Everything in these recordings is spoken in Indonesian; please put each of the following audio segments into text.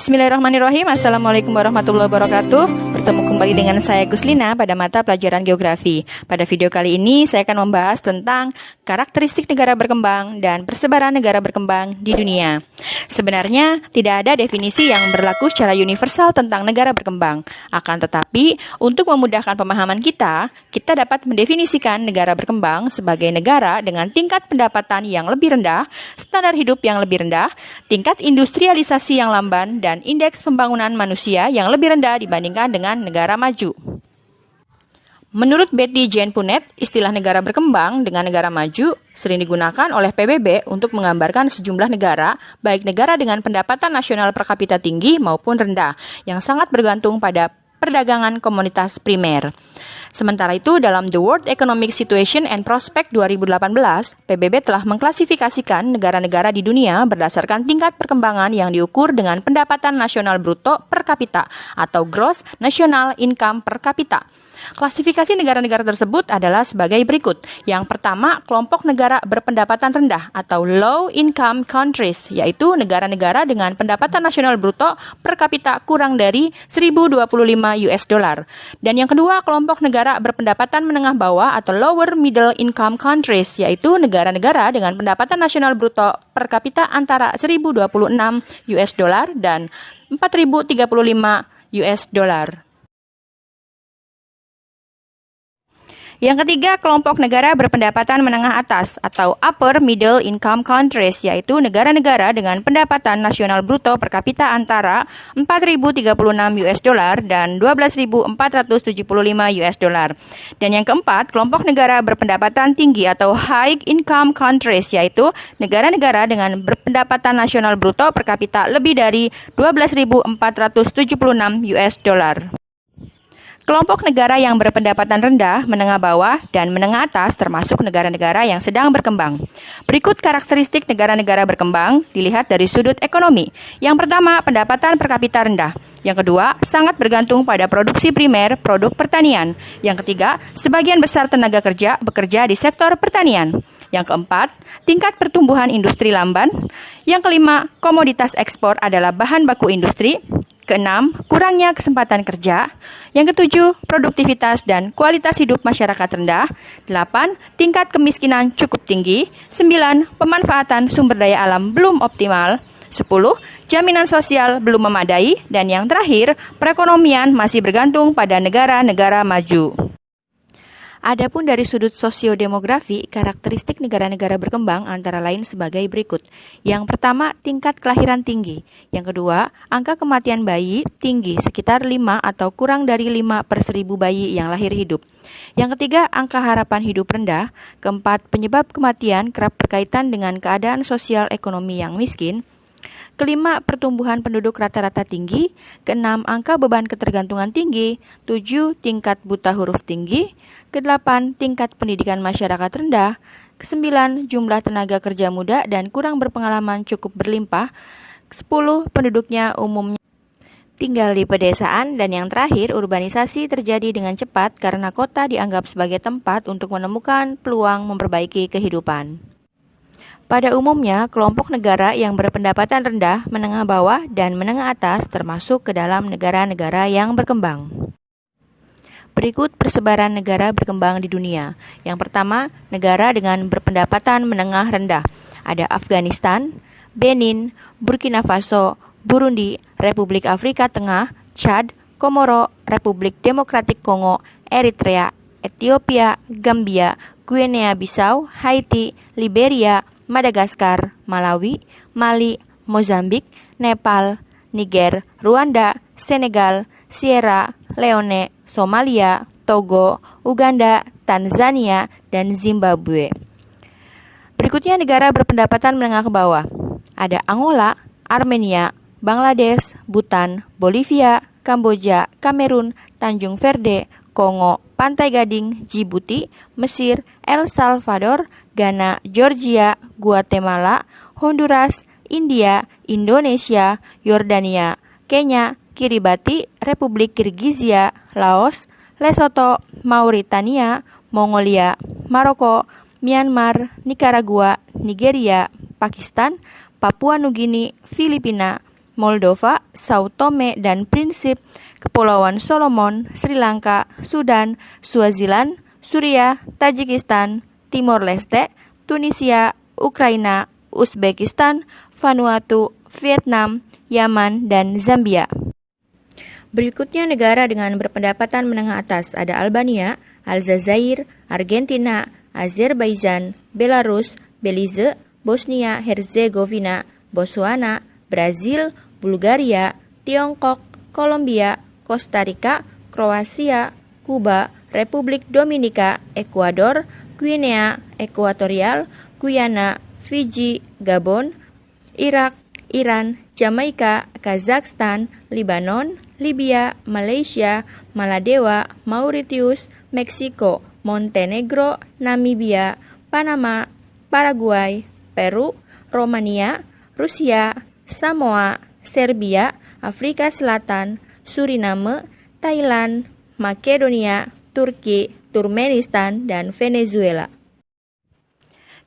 Bismillahirrahmanirrahim. Assalamualaikum warahmatullahi wabarakatuh. Bertemu kembali dengan saya Guslina pada mata pelajaran geografi. Pada video kali ini saya akan membahas tentang karakteristik negara berkembang dan persebaran negara berkembang di dunia. Sebenarnya tidak ada definisi yang berlaku secara universal tentang negara berkembang. Akan tetapi, untuk memudahkan pemahaman kita dapat mendefinisikan negara berkembang sebagai negara dengan tingkat pendapatan yang lebih rendah, standar hidup yang lebih rendah, tingkat industrialisasi yang lamban, dan indeks pembangunan manusia yang lebih rendah dibandingkan dengan negara maju. Menurut Betty Jane Punnett, istilah negara berkembang dengan negara maju sering digunakan oleh PBB untuk menggambarkan sejumlah negara, baik negara dengan pendapatan nasional per kapita tinggi maupun rendah, yang sangat bergantung pada perdagangan komoditas primer. Sementara itu, dalam The World Economic Situation and Prospect 2018, PBB telah mengklasifikasikan negara-negara di dunia berdasarkan tingkat perkembangan yang diukur dengan pendapatan nasional bruto per kapita atau Gross National Income per kapita. Klasifikasi negara-negara tersebut adalah sebagai berikut. Yang pertama, kelompok negara berpendapatan rendah atau Low Income Countries, yaitu negara-negara dengan pendapatan nasional bruto per kapita kurang dari 1.025 US dollar. Dan yang kedua, kelompok negara berpendapatan menengah bawah atau Lower Middle Income Countries, yaitu negara-negara dengan pendapatan nasional bruto per kapita antara 1.026 US dollar dan 4.035 US dollar. Yang ketiga, kelompok negara berpendapatan menengah atas atau Upper Middle Income Countries, yaitu negara-negara dengan pendapatan nasional bruto per kapita antara 4.036 US dollar dan 12.475 US dollar. Dan yang keempat, kelompok negara berpendapatan tinggi atau High Income Countries, yaitu negara-negara dengan berpendapatan nasional bruto per kapita lebih dari 12.476 US dollar. Kelompok negara yang berpendapatan rendah, menengah bawah, dan menengah atas termasuk negara-negara yang sedang berkembang. Berikut karakteristik negara-negara berkembang dilihat dari sudut ekonomi. Yang pertama, pendapatan per kapita rendah. Yang kedua, sangat bergantung pada produksi primer produk pertanian. Yang ketiga, sebagian besar tenaga kerja bekerja di sektor pertanian. Yang keempat, tingkat pertumbuhan industri lamban. Yang kelima, komoditas ekspor adalah bahan baku industri. Keenam, kurangnya kesempatan kerja. Yang ketujuh, produktivitas dan kualitas hidup masyarakat rendah. 8, tingkat kemiskinan cukup tinggi. 9, pemanfaatan sumber daya alam belum optimal. 10, jaminan sosial belum memadai. Dan yang terakhir, perekonomian masih bergantung pada negara-negara maju. Adapun dari sudut sosiodemografi, karakteristik negara-negara berkembang antara lain sebagai berikut. Yang pertama, tingkat kelahiran tinggi. Yang kedua, angka kematian bayi tinggi, sekitar 5 atau kurang dari 5 per 1.000 bayi yang lahir hidup. Yang ketiga, angka harapan hidup rendah. Keempat, penyebab kematian kerap berkaitan dengan keadaan sosial ekonomi yang miskin. Kelima, pertumbuhan penduduk rata-rata tinggi. Keenam, angka beban ketergantungan tinggi. 7, tingkat buta huruf tinggi. Kedelapan, tingkat pendidikan masyarakat rendah. Kesembilan, jumlah tenaga kerja muda dan kurang berpengalaman cukup berlimpah. 10, penduduknya umumnya tinggal di pedesaan. Dan yang terakhir, urbanisasi terjadi dengan cepat karena kota dianggap sebagai tempat untuk menemukan peluang memperbaiki kehidupan. Pada umumnya, kelompok negara yang berpendapatan rendah, menengah bawah, dan menengah atas termasuk ke dalam negara-negara yang berkembang. Berikut persebaran negara berkembang di dunia. Yang pertama, negara dengan berpendapatan menengah rendah. Ada Afghanistan, Benin, Burkina Faso, Burundi, Republik Afrika Tengah, Chad, Komoro, Republik Demokratik Kongo, Eritrea, Ethiopia, Gambia, Guinea-Bissau, Haiti, Liberia, Madagaskar, Malawi, Mali, Mozambik, Nepal, Niger, Rwanda, Senegal, Sierra Leone, Somalia, Togo, Uganda, Tanzania, dan Zimbabwe. Berikutnya negara berpendapatan menengah ke bawah. Ada Angola, Armenia, Bangladesh, Bhutan, Bolivia, Kamboja, Kamerun, Tanjung Verde, Kongo, Pantai Gading, Djibouti, Mesir, El Salvador, Ghana, Georgia, Guatemala, Honduras, India, Indonesia, Yordania, Kenya, Kiribati, Republik Kirgizia, Laos, Lesotho, Mauritania, Mongolia, Maroko, Myanmar, Nicaragua, Nigeria, Pakistan, Papua Nugini, Filipina, Moldova, Sao Tome dan Prinsip, Kepulauan Solomon, Sri Lanka, Sudan, Swaziland, Suriah, Tajikistan, Timor Leste, Tunisia, Ukraina, Uzbekistan, Vanuatu, Vietnam, Yaman, dan Zambia. Berikutnya negara dengan berpendapatan menengah atas ada Albania, Aljazair, Argentina, Azerbaijan, Belarus, Belize, Bosnia Herzegovina, Botswana, Brazil, Bulgaria, Tiongkok, Kolombia, Kosta Rika, Kroasia, Kuba, Republik Dominika, Ekuador, Guinea Ekuatorial, Guyana, Fiji, Gabon, Irak, Iran, Jamaika, Kazakhstan, Libanon, Libya, Malaysia, Maladewa, Mauritius, Meksiko, Montenegro, Namibia, Panama, Paraguay, Peru, Romania, Rusia, Samoa, Serbia, Afrika Selatan, Suriname, Thailand, Makedonia, Turki, Turkmenistan, dan Venezuela.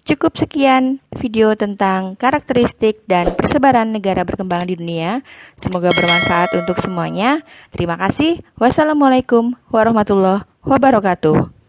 Cukup sekian video tentang karakteristik dan persebaran negara berkembang di dunia. Semoga bermanfaat untuk semuanya. Terima kasih. Wassalamualaikum warahmatullahi wabarakatuh.